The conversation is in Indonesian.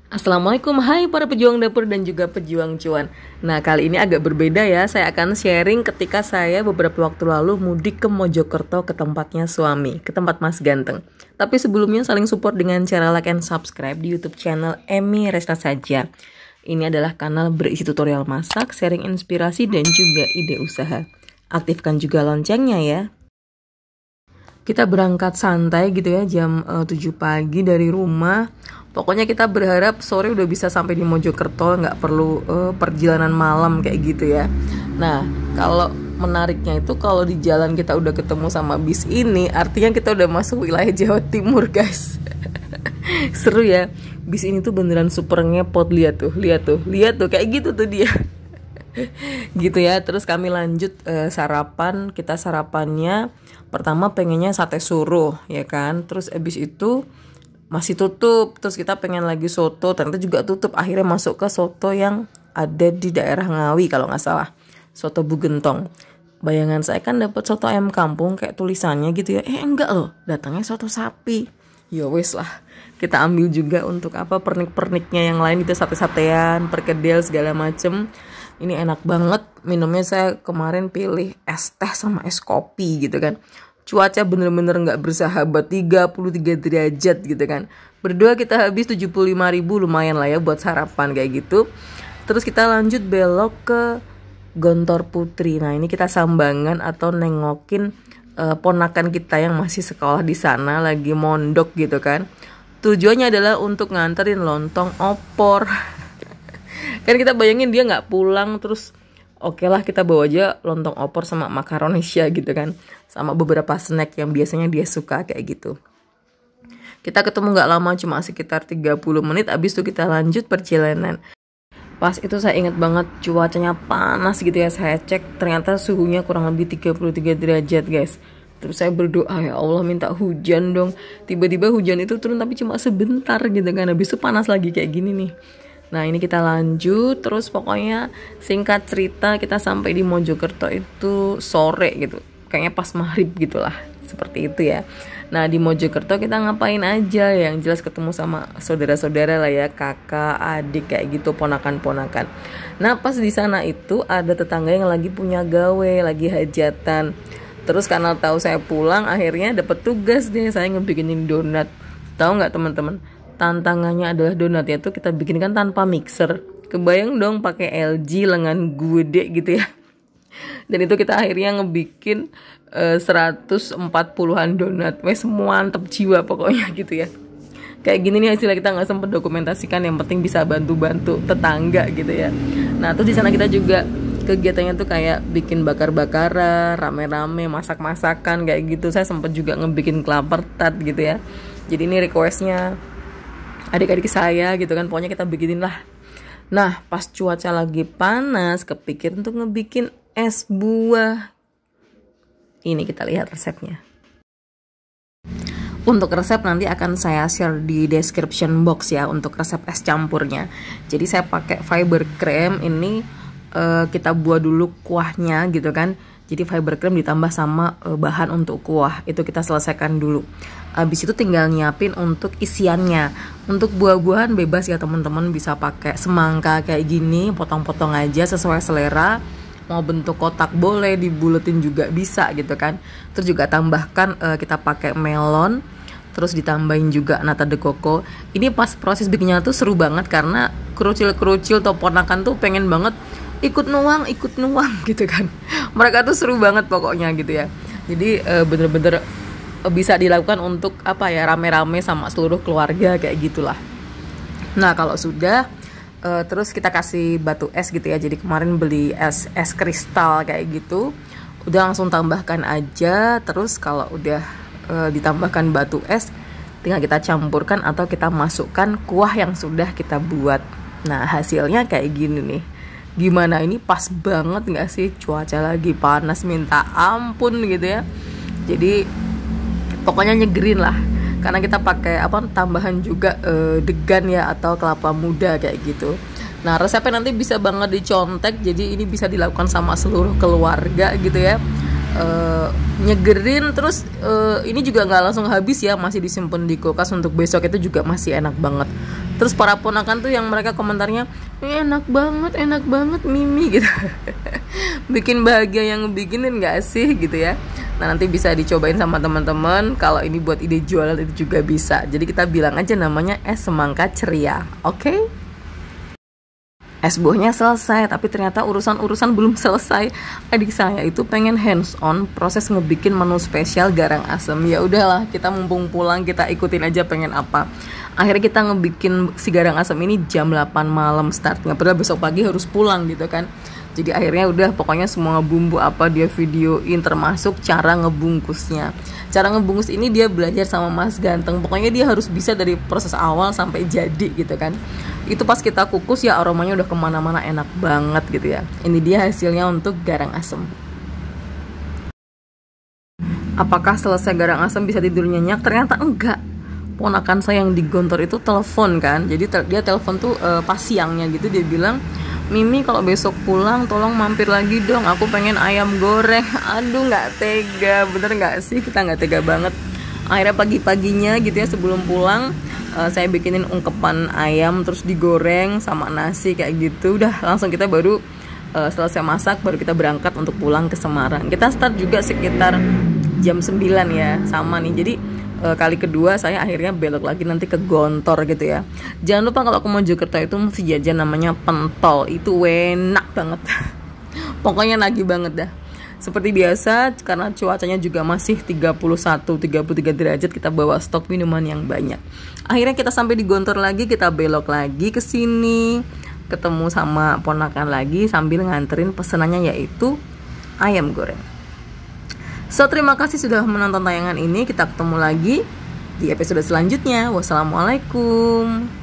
Assalamualaikum, hai para pejuang dapur dan juga pejuang cuan. Nah, kali ini agak berbeda ya. Saya akan sharing ketika saya beberapa waktu lalu mudik ke Mojokerto ke tempatnya suami, ke tempat Mas Ganteng. Tapi sebelumnya saling support dengan cara like and subscribe di YouTube channel Emi Resta Saja. Ini adalah kanal berisi tutorial masak, sharing inspirasi dan juga ide usaha. Aktifkan juga loncengnya ya. Kita berangkat santai gitu ya, jam 7 pagi dari rumah. Pokoknya kita berharap sore udah bisa sampai di Mojokerto, nggak perlu perjalanan malam kayak gitu ya. Nah, kalau menariknya itu kalau di jalan kita udah ketemu sama bis ini, artinya kita udah masuk wilayah Jawa Timur guys. Seru ya, bis ini tuh beneran super ngepot, lihat tuh kayak gitu tuh dia. Gitu ya. Terus kami lanjut sarapan. Kita sarapannya pertama pengennya sate suruh ya kan, terus abis itu masih tutup, terus kita pengen lagi soto, ternyata juga tutup. Akhirnya masuk ke soto yang ada di daerah Ngawi kalau nggak salah, soto Bu Gentong. Bayangan saya kan dapat soto ayam kampung kayak tulisannya gitu ya, enggak loh, datangnya soto sapi. Ya wes lah, kita ambil juga untuk apa, pernik-perniknya yang lain gitu, sate-satean, perkedel segala macem. Ini enak banget, minumnya saya kemarin pilih es teh sama es kopi gitu kan. Cuaca bener-bener gak bersahabat, 33 derajat gitu kan. Berdua kita habis 75.000, lumayan lah ya buat sarapan kayak gitu. Terus kita lanjut belok ke Gontor Putri. Nah ini kita sambangan atau nengokin ponakan kita yang masih sekolah di sana, lagi mondok gitu kan. Tujuannya adalah untuk nganterin lontong opor. Kan kita bayangin dia gak pulang, terus oke lah kita bawa aja lontong opor sama makaronesia gitu kan, sama beberapa snack yang biasanya dia suka kayak gitu. Kita ketemu gak lama, cuma sekitar 30 menit. Abis itu kita lanjut perjalanan. Pas itu saya ingat banget cuacanya panas gitu ya. Saya cek ternyata suhunya kurang lebih 33 derajat guys. Terus saya berdoa, ya Allah minta hujan dong. Tiba-tiba hujan itu turun tapi cuma sebentar gitu kan. Abis itu panas lagi kayak gini nih. Nah ini kita lanjut, terus pokoknya singkat cerita kita sampai di Mojokerto itu sore gitu. Kayaknya pas maghrib gitulah, seperti itu ya. Nah di Mojokerto kita ngapain aja, yang jelas ketemu sama saudara-saudara lah ya, kakak, adik kayak gitu, ponakan-ponakan. Nah pas di sana itu ada tetangga yang lagi punya gawe, lagi hajatan. Terus karena tahu saya pulang, akhirnya dapat tugas deh, saya ngebikinin donat. Tahu nggak teman-teman? Tantangannya adalah donatnya tuh kita bikin kan tanpa mixer. Kebayang dong pakai LG lengan gede gitu ya. Dan itu kita akhirnya ngebikin 140-an donat. Wes semua mantep jiwa pokoknya gitu ya. Kayak gini nih hasilnya, kita nggak sempet dokumentasikan, yang penting bisa bantu-bantu tetangga gitu ya. Nah terus di sana kita juga kegiatannya tuh kayak bikin bakar-bakaran, rame-rame, masak-masakan kayak gitu. Saya sempet juga ngebikin kelapar tart gitu ya. Jadi ini requestnya adik-adik saya gitu kan, pokoknya kita bikinin lah. Nah pas cuaca lagi panas, kepikir untuk ngebikin es buah. Ini kita lihat resepnya. Untuk resep nanti akan saya share di description box ya, untuk resep es campurnya. Jadi saya pakai fiber cream ini, kita buat dulu kuahnya gitu kan. Jadi fiber cream ditambah sama bahan untuk kuah, itu kita selesaikan dulu. Habis itu tinggal nyiapin untuk isiannya. Untuk buah-buahan bebas ya teman-teman, bisa pakai semangka kayak gini, potong-potong aja sesuai selera. Mau bentuk kotak boleh, dibuletin juga bisa gitu kan. Terus juga tambahkan kita pakai melon, terus ditambahin juga nata de coco. Ini pas proses bikinnya tuh seru banget karena kerucil-kerucil atau ponakan tuh pengen banget ikut nuang gitu kan. Mereka tuh seru banget pokoknya gitu ya. Jadi bener-bener bisa dilakukan untuk apa ya, rame-rame sama seluruh keluarga kayak gitulah. Nah kalau sudah terus kita kasih batu es gitu ya. Jadi kemarin beli es kristal kayak gitu, udah langsung tambahkan aja. Terus kalau udah ditambahkan batu es, tinggal kita campurkan atau kita masukkan kuah yang sudah kita buat. Nah hasilnya kayak gini nih. Gimana, ini pas banget gak sih? Cuaca lagi panas minta ampun gitu ya. Jadi pokoknya nyegerin lah. Karena kita pakai tambahan juga degan ya, atau kelapa muda kayak gitu. Nah resepnya nanti bisa banget dicontek. Jadi ini bisa dilakukan sama seluruh keluarga gitu ya. nyegerin. Terus ini juga nggak langsung habis ya, masih disimpan di kulkas untuk besok, itu juga masih enak banget. Terus para ponakan tuh yang mereka komentarnya, enak banget Mimi gitu. Bikin bahagia yang ngebikinin gak sih gitu ya. Nah nanti bisa dicobain sama teman-teman. Kalau ini buat ide jualan itu juga bisa. Jadi kita bilang aja namanya es semangka ceria. Oke? Es buahnya selesai, tapi ternyata urusan-urusan belum selesai. Adik saya itu pengen hands on proses ngebikin menu spesial garang asem. Ya udahlah, kita mumpung pulang kita ikutin aja pengen apa. Akhirnya kita ngebikin si garang asem ini jam 8 malam startnya, padahal besok pagi harus pulang gitu kan. Jadi akhirnya udah pokoknya semua bumbu apa dia videoin, termasuk cara ngebungkusnya. Cara ngebungkus ini dia belajar sama Mas Ganteng. Pokoknya dia harus bisa dari proses awal sampai jadi gitu kan. Itu pas kita kukus ya aromanya udah kemana-mana, enak banget gitu ya. Ini dia hasilnya untuk garang asem. Apakah selesai garang asem bisa tidur nyenyak? Ternyata enggak. Ponakan saya yang di Gontor itu telepon kan. Jadi dia telepon tuh pas siangnya gitu, dia bilang, Mimi kalau besok pulang tolong mampir lagi dong, aku pengen ayam goreng. Aduh nggak tega, bener nggak sih, kita nggak tega banget. Akhirnya pagi-paginya gitu ya sebelum pulang, saya bikinin ungkepan ayam terus digoreng sama nasi kayak gitu. Udah langsung kita baru selesai masak, baru kita berangkat untuk pulang ke Semarang. Kita start juga sekitar jam 9 ya, sama nih. Jadi kali kedua saya akhirnya belok lagi nanti ke Gontor gitu ya. Jangan lupa kalau ke Mojokerto itu mesti jajan namanya pentol, itu enak banget. Pokoknya nagih banget dah. Seperti biasa, karena cuacanya juga masih 31-33 derajat, kita bawa stok minuman yang banyak. Akhirnya kita sampai di Gontor lagi, kita belok lagi ke sini, ketemu sama ponakan lagi sambil nganterin pesenannya yaitu ayam goreng. So, terima kasih sudah menonton tayangan ini. Kita ketemu lagi di episode selanjutnya. Wassalamualaikum.